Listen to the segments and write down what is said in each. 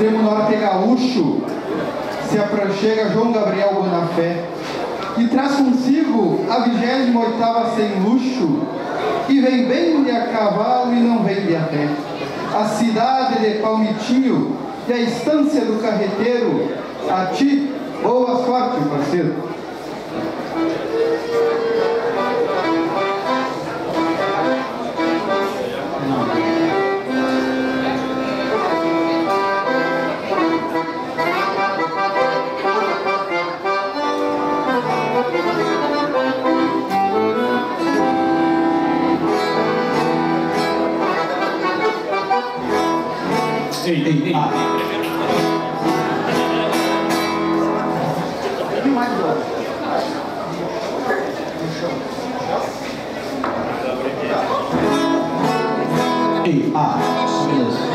extremo norte gaúcho, se aproxima João Gabriel Bonafé, e traz consigo a 28ª sem luxo, e vem bem de a cavalo e não vem de a pé. A cidade de Palmitinho e a estância do carreteiro, a ti, boa sorte, parceiro. Ei. Beleza.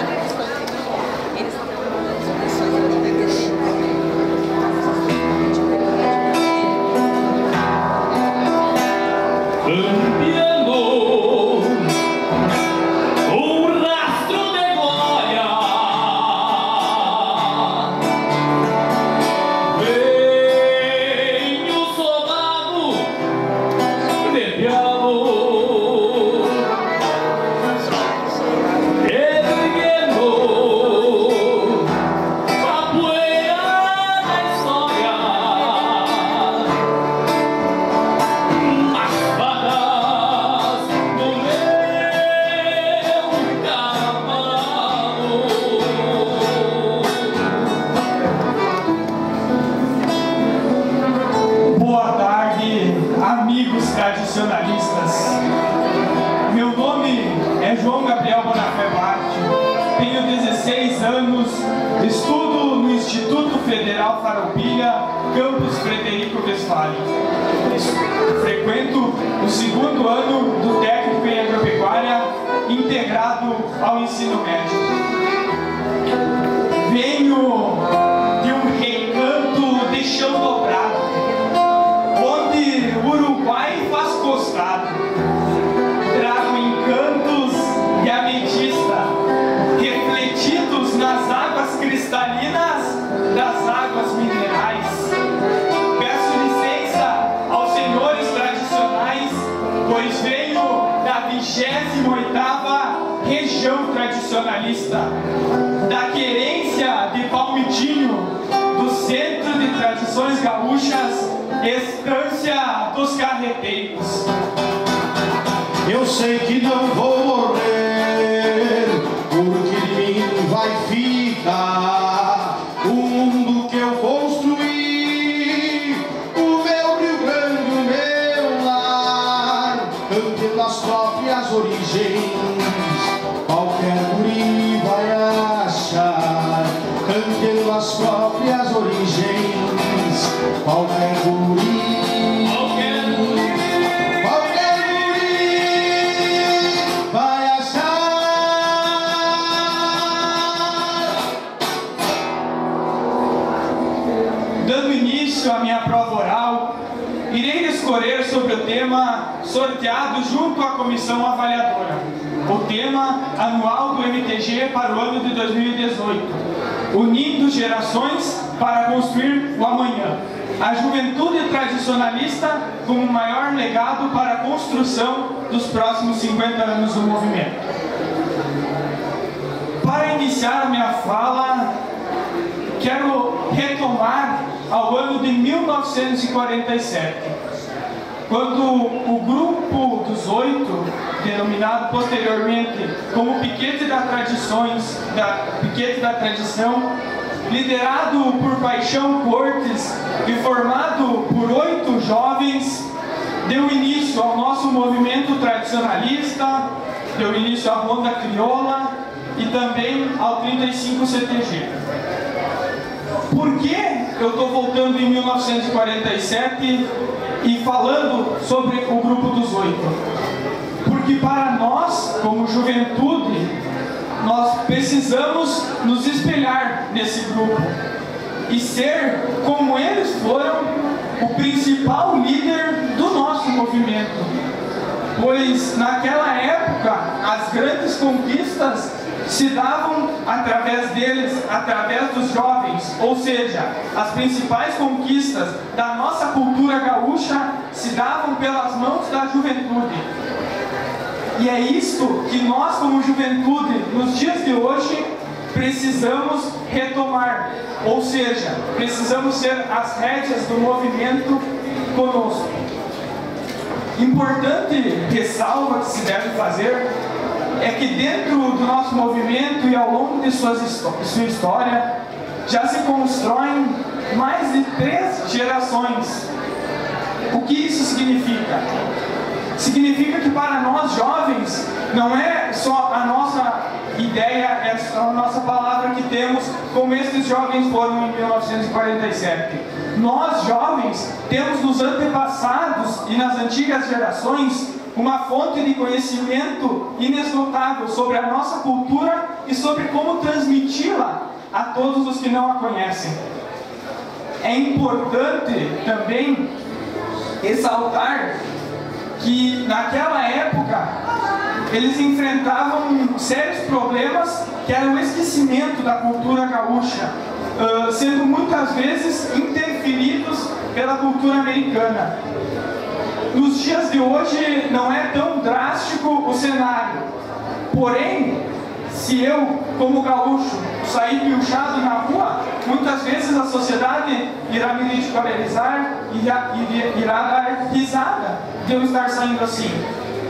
Tradicionalistas. Meu nome é João Gabriel Bonafé Bart, tenho 16 anos, estudo no Instituto Federal Farroupilha, campus Frederico Westphalen. Frequento o 2º ano do técnico em agropecuária, integrado ao ensino médio. Venho de um recanto de chão dobrado, onde o Uruguai faz costado. Trago encantos de ametista, refletidos nas águas cristalinas das águas minerais. Peço licença aos senhores tradicionais, pois venho da 28ª região tradicionalista, da querência de Palmitinho, do Centro de Tradições Gaúchas, Estância dos Carreteiros. Eu sei que não vou morrer, porque de mim vai ficar o mundo que eu construí, o meu Rio Grande, o meu lar, cantando as próprias origens. Qualquer guri vai achar, cantando as próprias origens. Qualquer guri, vai achar. Dando início à minha prova oral, irei discorrer sobre o tema sorteado junto à comissão avaliadora. O tema anual do MTG para o ano de 2018. Unindo gerações para construir o amanhã. A juventude tradicionalista como maior legado para a construção dos próximos 50 anos do movimento. Para iniciar a minha fala, quero retomar ao ano de 1947, quando o Grupo dos 8, denominado posteriormente como Piquete da Tradição, liderado por Paixão Cortes e formado por 8 jovens, deu início ao nosso movimento tradicionalista, deu início à Ronda Crioula e também ao 35 CTG. Por que eu estou voltando em 1947 e falando sobre o Grupo dos 8? Porque para nós, como juventude, nós precisamos nos espelhar nesse grupo e ser, como eles foram, o principal líder do nosso movimento. Pois naquela época, as grandes conquistas se davam através deles, através dos jovens, ou seja, as principais conquistas da nossa cultura gaúcha se davam pelas mãos da juventude. E é isto que nós, como juventude, nos dias de hoje, precisamos retomar, ou seja, precisamos ser as rédeas do movimento conosco. Importante ressalva que se deve fazer é que dentro do nosso movimento e ao longo de sua história, já se constroem mais de 3 gerações. O que isso significa? Significa que para nós jovens, não é só a nossa ideia, é a nossa palavra que temos, como esses jovens foram em 1947. Nós jovens temos nos antepassados e nas antigas gerações uma fonte de conhecimento inesgotável sobre a nossa cultura e sobre como transmiti-la a todos os que não a conhecem. É importante também ressaltar que naquela época eles enfrentavam sérios problemas que eram o esquecimento da cultura gaúcha, sendo muitas vezes interferidos pela cultura americana. Nos dias de hoje não é tão drástico o cenário, porém, se eu, como gaúcho, sair pilchado na rua, muitas vezes a sociedade irá me ridicularizar e irá dar risada de eu estar saindo assim.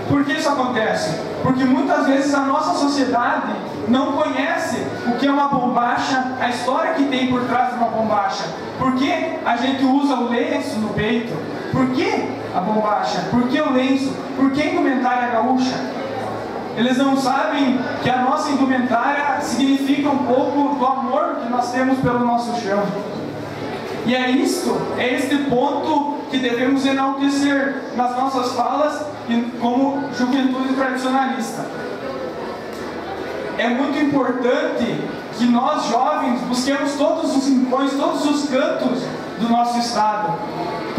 Por que isso acontece? Porque muitas vezes a nossa sociedade não conhece o que é uma bombacha, a história que tem por trás de uma bombacha. Por que a gente usa o lenço no peito? Por que a bombacha? Por que o lenço? Por que a indumentária gaúcha? Eles não sabem que a nossa indumentária significa um pouco do amor que nós temos pelo nosso chão. E é este ponto que devemos enaltecer nas nossas falas como juventude tradicionalista. É muito importante que nós jovens busquemos todos os rincões, todos os cantos do nosso estado,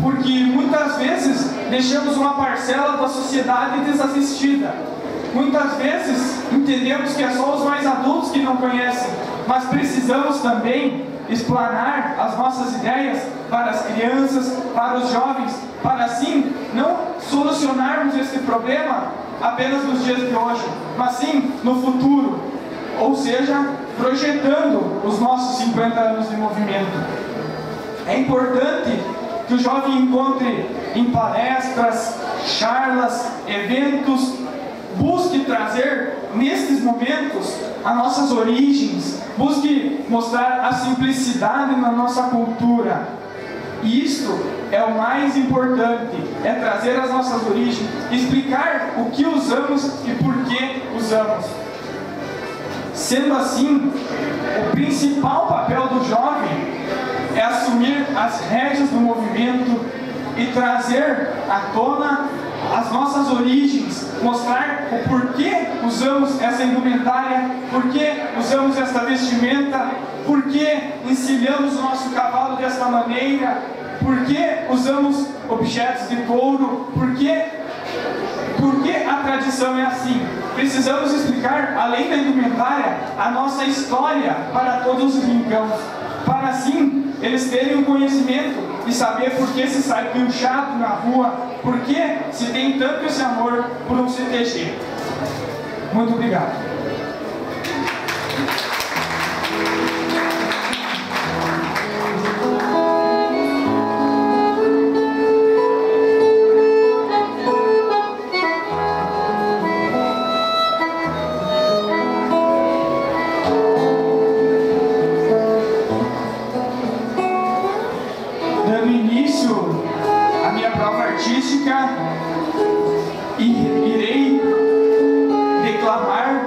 porque muitas vezes deixamos uma parcela da sociedade desassistida. Muitas vezes entendemos que é só os mais adultos que não conhecem, mas precisamos também explanar as nossas ideias para as crianças, para os jovens, para assim não solucionarmos esse problema apenas nos dias de hoje, mas sim no futuro, ou seja, projetando os nossos 50 anos de movimento. É importante que o jovem encontre em palestras, charlas, eventos, busque trazer nestes momentos as nossas origens, busque mostrar a simplicidade na nossa cultura. E isto é o mais importante, é trazer as nossas origens, explicar o que usamos e por que usamos. Sendo assim, o principal papel do jovem é assumir as rédeas do movimento e trazer à tona as nossas origens, mostrar o porquê usamos essa indumentária, porquê usamos esta vestimenta, porquê encilhamos o nosso cavalo desta maneira, porquê usamos objetos de couro, porquê a tradição é assim. Precisamos explicar, além da indumentária, a nossa história para todos os rincões, para assim eles terem um conhecimento e saber por que se sai pilchado na rua, por que se tem tanto esse amor por um CTG. Muito obrigado. Dando início à minha prova artística, irei declamar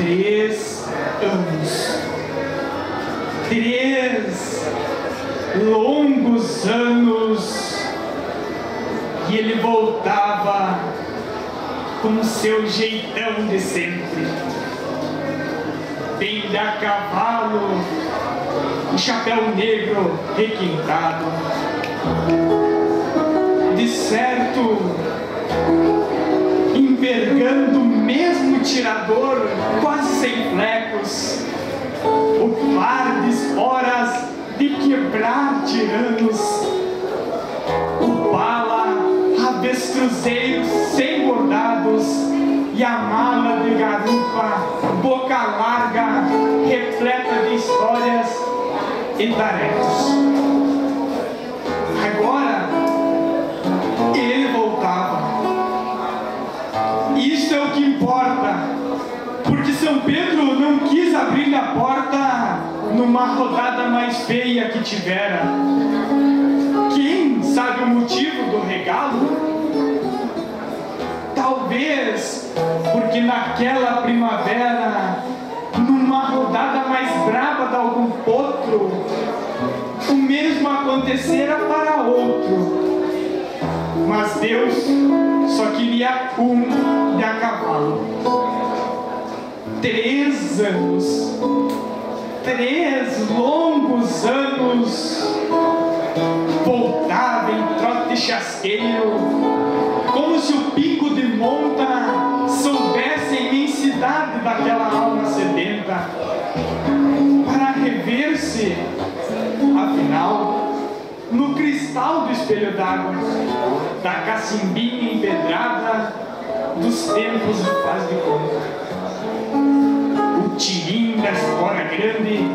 3 anos. 3 longos anos. E ele voltava com seu jeitão de sempre. Bem a cavalo, o chapéu negro requintado. De certo, envergando o mesmo tirador, quase sem flecos, o par de esporas de quebrar tiranos, o bala avestruzeiro sem bordados e a mala de garupa, boca larga, repleta de histórias e tarecos. Agora, ele voltava. Isso é o que importa, porque São Pedro não quis abrir a porta numa rodada mais feia que tivera. Quem sabe o motivo do regalo? Talvez porque naquela primavera, numa rodada mais brava de algum potro, o mesmo acontecera para outro. Mas Deus só queria um de a cavalo. 3 anos. 3 longos anos. Voltava em trote chasqueiro, como se o pico de monta soubesse a imensidade daquela alma sedenta, para rever-se, afinal, no cristal do espelho d'água, da cacimbinha empedrada dos tempos de faz de conta. O tirim da espora grande,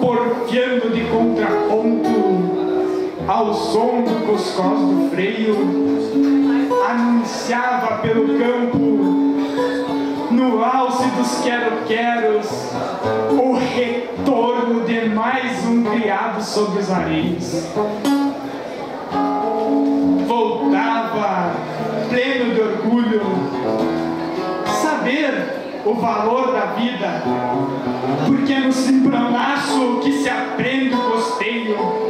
porfiando de contraponto ao som do coscós do freio, anunciava pelo campo, no alce dos quero-queros, o retorno de mais um criado sobre os areios. Voltava, pleno de orgulho, saber o valor da vida, porque é no cimbronaço que se aprende o costeio.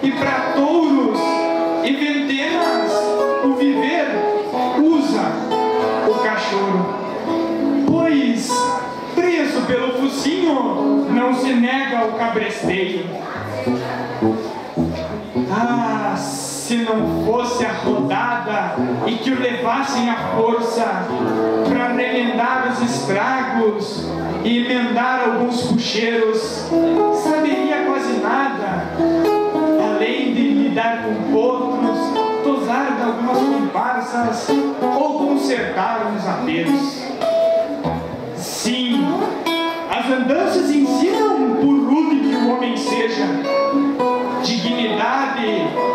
E para touros e ventenas, o viver usa o cachorro, pois, preso pelo focinho, não se nega o cabresteio. Ah, se não fosse a rodada e que o levassem à força para remendar os estragos e emendar alguns puxeiros, saberia quase nada, além de lidar com potros, tosar de algumas comparsas ou consertar uns aperos. Sim, as andanças ensinam, por rude que o homem seja, dignidade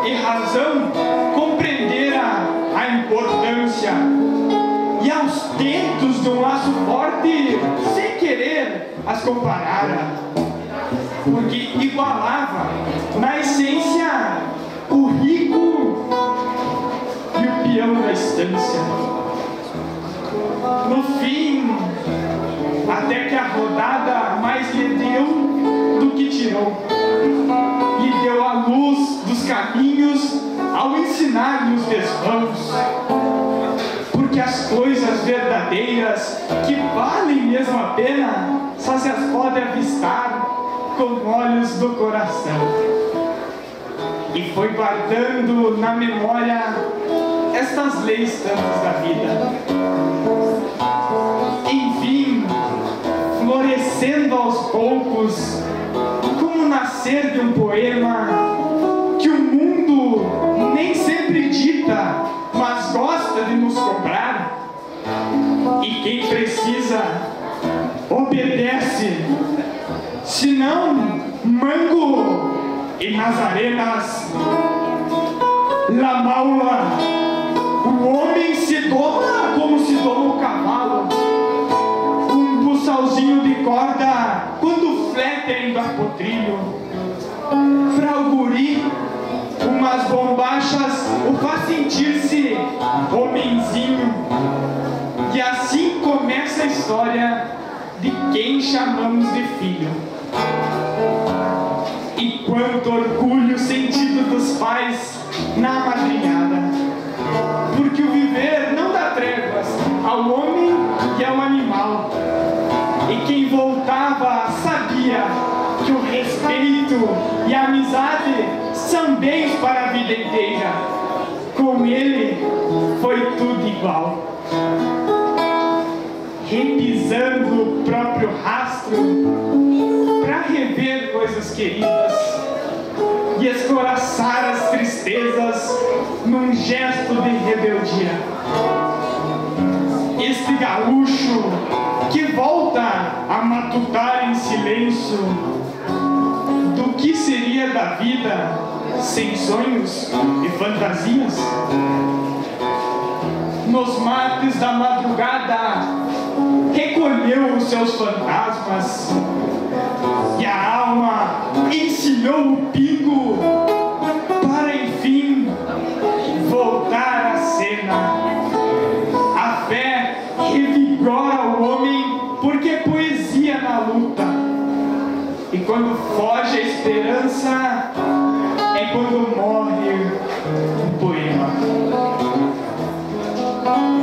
e razão compreenderá a importância, e aos tentos de um laço forte, sem querer, as comparara, porque igualava na essência o rico e o peão da estância. No fim, até que a rodada mais lhe deu do que tirou, e deu a luz dos caminhos ao ensinar-lhe os desvãos, porque as coisas verdadeiras que valem mesmo a pena só se as pode avistar com olhos do coração. E foi guardando na memória estas leis tantas da vida. Enfim, florescendo aos poucos, como nascer de um poema que o mundo nem sempre dita, mas gosta de nos cobrar. E quem precisa, obedece. Senão, mango e nas arenas, la maula, o homem se doma como se doma o cavalo. Um buçalzinho de corda quando fleta indo a potrilho. Pra o guri, umas bombachas o faz sentir-se homenzinho. E assim começa a história de quem chamamos de filho. E quanto orgulho sentido dos pais na madrinhada, porque o viver não dá tréguas ao homem e ao animal. E quem voltava sabia que o respeito e a amizade são bens para a vida inteira. Com ele foi tudo igual. Repisando o próprio rastro para rever coisas queridas e escoraçar as tristezas num gesto de rebeldia. Este gaúcho que volta a matutar em silêncio do que seria da vida sem sonhos e fantasias. Nos mates da madrugada recolheu os seus fantasmas e a alma ensinou o pingo para enfim voltar à cena. A fé revigora o homem porque é poesia na luta, e quando foge a esperança é quando morre um poema.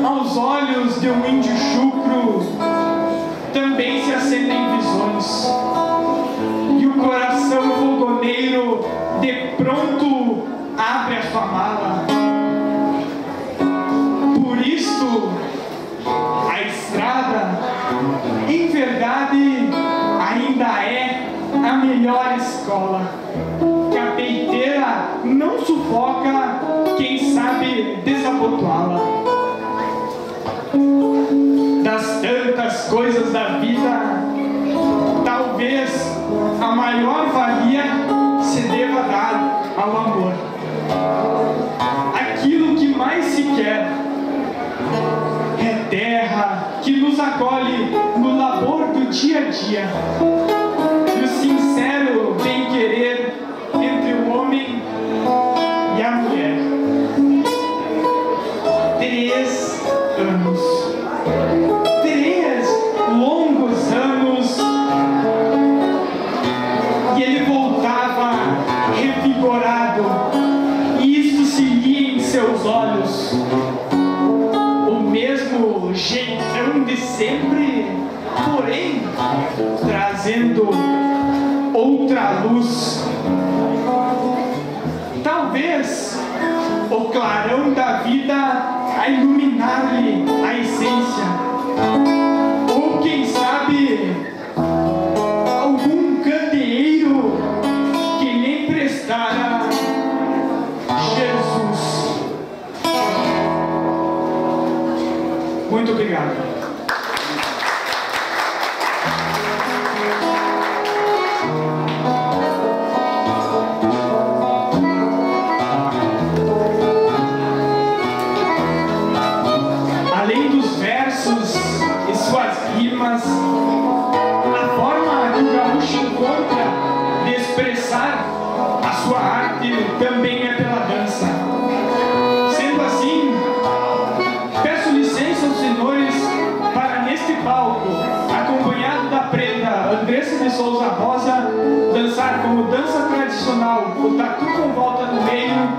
Aos olhos de um índio chucro também se acendem visões, e o coração fogoneiro de pronto abre a sua mala. Por isto, a estrada, em verdade, ainda é a melhor escola, que a peiteira não sufoca quem sabe desabotoá-la. Das tantas coisas da vida, talvez a maior valia se deva dar ao amor. Aquilo que mais se quer é terra que nos acolhe no labor do dia a dia, e o sincero bem-querer entre o homem e a mulher. 3 anos. 3 longos anos, e ele voltava revigorado, e isso se lia em seus olhos. O mesmo jeitão de sempre, porém trazendo outra luz. Talvez o clarão da vida a iluminar-lhe a essência, ou quem sabe algum candeeiro que lhe emprestara Jesus. Muito obrigado. Além dos versos e suas rimas, a forma que o gaúcho encontra de expressar a sua arte também é pela dança. Sendo assim, peço licença aos senhores para, neste palco, acompanhado da preta Andressa de Souza Rosa, dançar como dança tradicional o tatu com volta no meio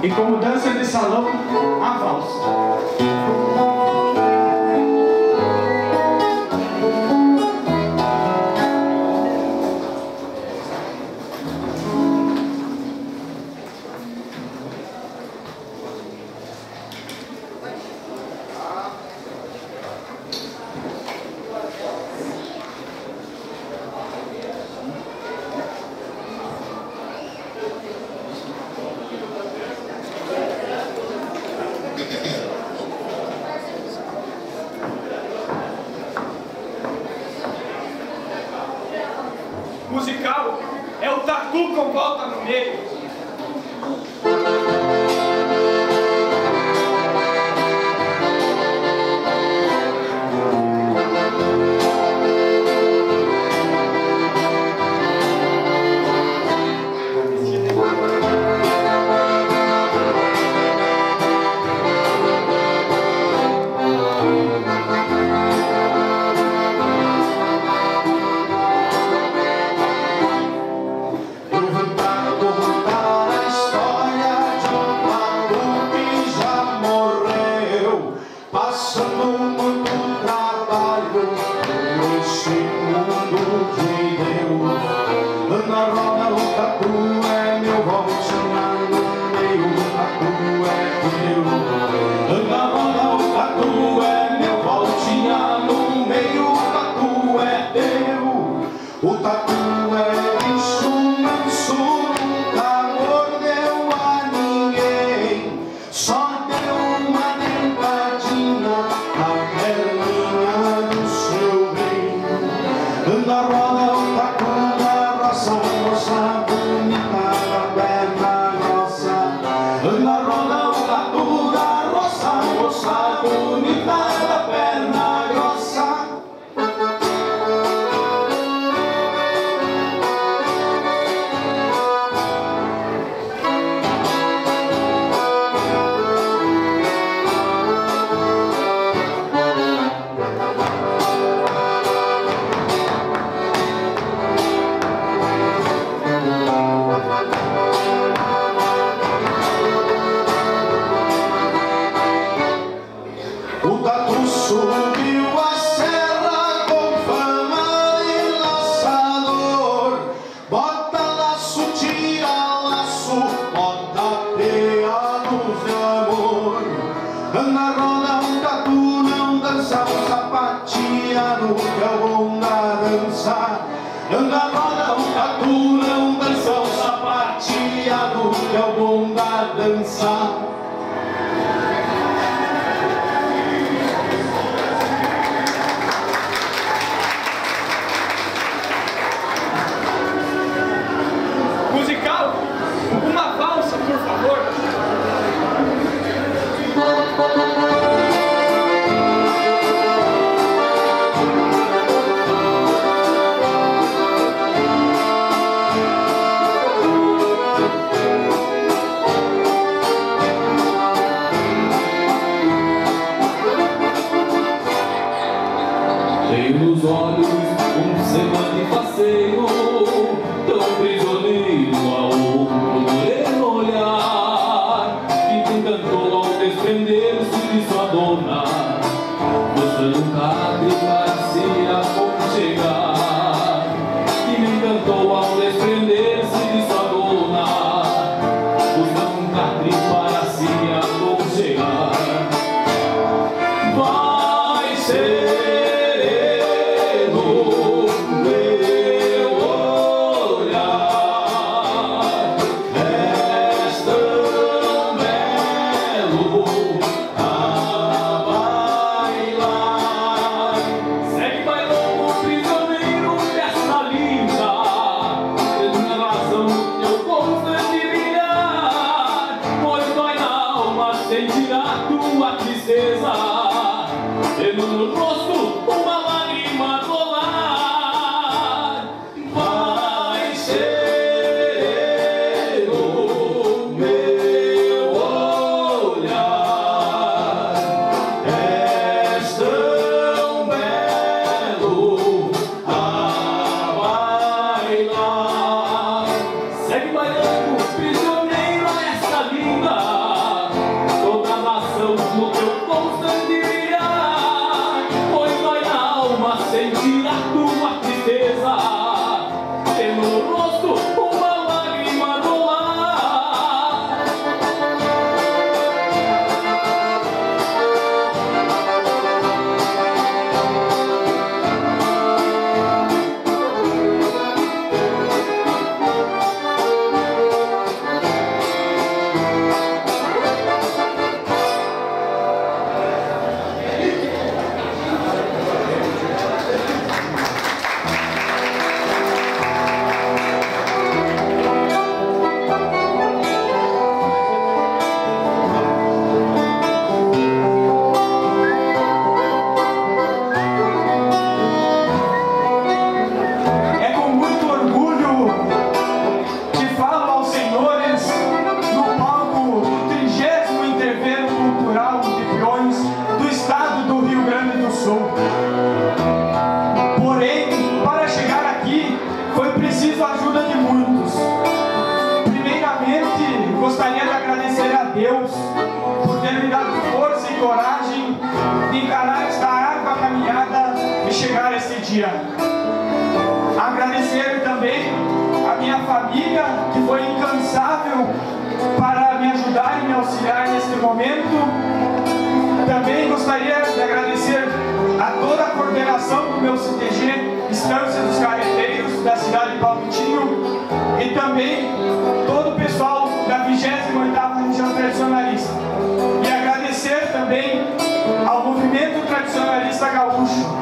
e como dança de salão a valsa. Musical é o tatu com volta no meio. passando muito trabalho nesse mundo que deu. Na roda o tatu é meu, vou ensinar no meio, o tatu é teu. Na roda o tatu é meu, voltinha no meio, o tatu é teu. O tatu é isso, manso, nunca mordeu a ninguém, só deu uma dentadinha na perninha do seu bem. Na roda o tatu da roça, roça bonita da perna grossa. Na roda o tatu da roça, roça bonita da perna grossa. O tatu subiu a serra com fama de laçador. Bota laço, tira laço, bota peados de amor. Na roda um tatu não dança, um sapateado que é o bom da dança. Na roda um tatu não dança, um sapateado que é o bom da dança. Musical, uma valsa, por favor. Tenho nos olhos semblante passeio, tão prisioneiro ao outro olhar, que te encantou ao desprender-se de sua dona, mostrando um catre parecia aconchegar, que me encantou ao desprender-se de sua dona, mostrando um catre parecia aconchegar. Vai ser sentirá tua tristeza, tendo no rosto uma lágrima rolar. Vai ser o meu olhar, és tão belo a bailar. Segue bailando, prisioneiro a essa linda, no teu constante brilhar, pois dói na alma sentir a tua tristeza, tendo no rosto uma lágrima rolar. de chegar esse dia. Agradecer também a minha família, que foi incansável para me ajudar e me auxiliar neste momento. Também gostaria de agradecer a toda a coordenação do meu CTG, Estância dos Carreteiros, da cidade de Palmitinho, e também todo o pessoal da 28ª Região Tradicionalista. E agradecer também ao Movimento Tradicionalista Gaúcho,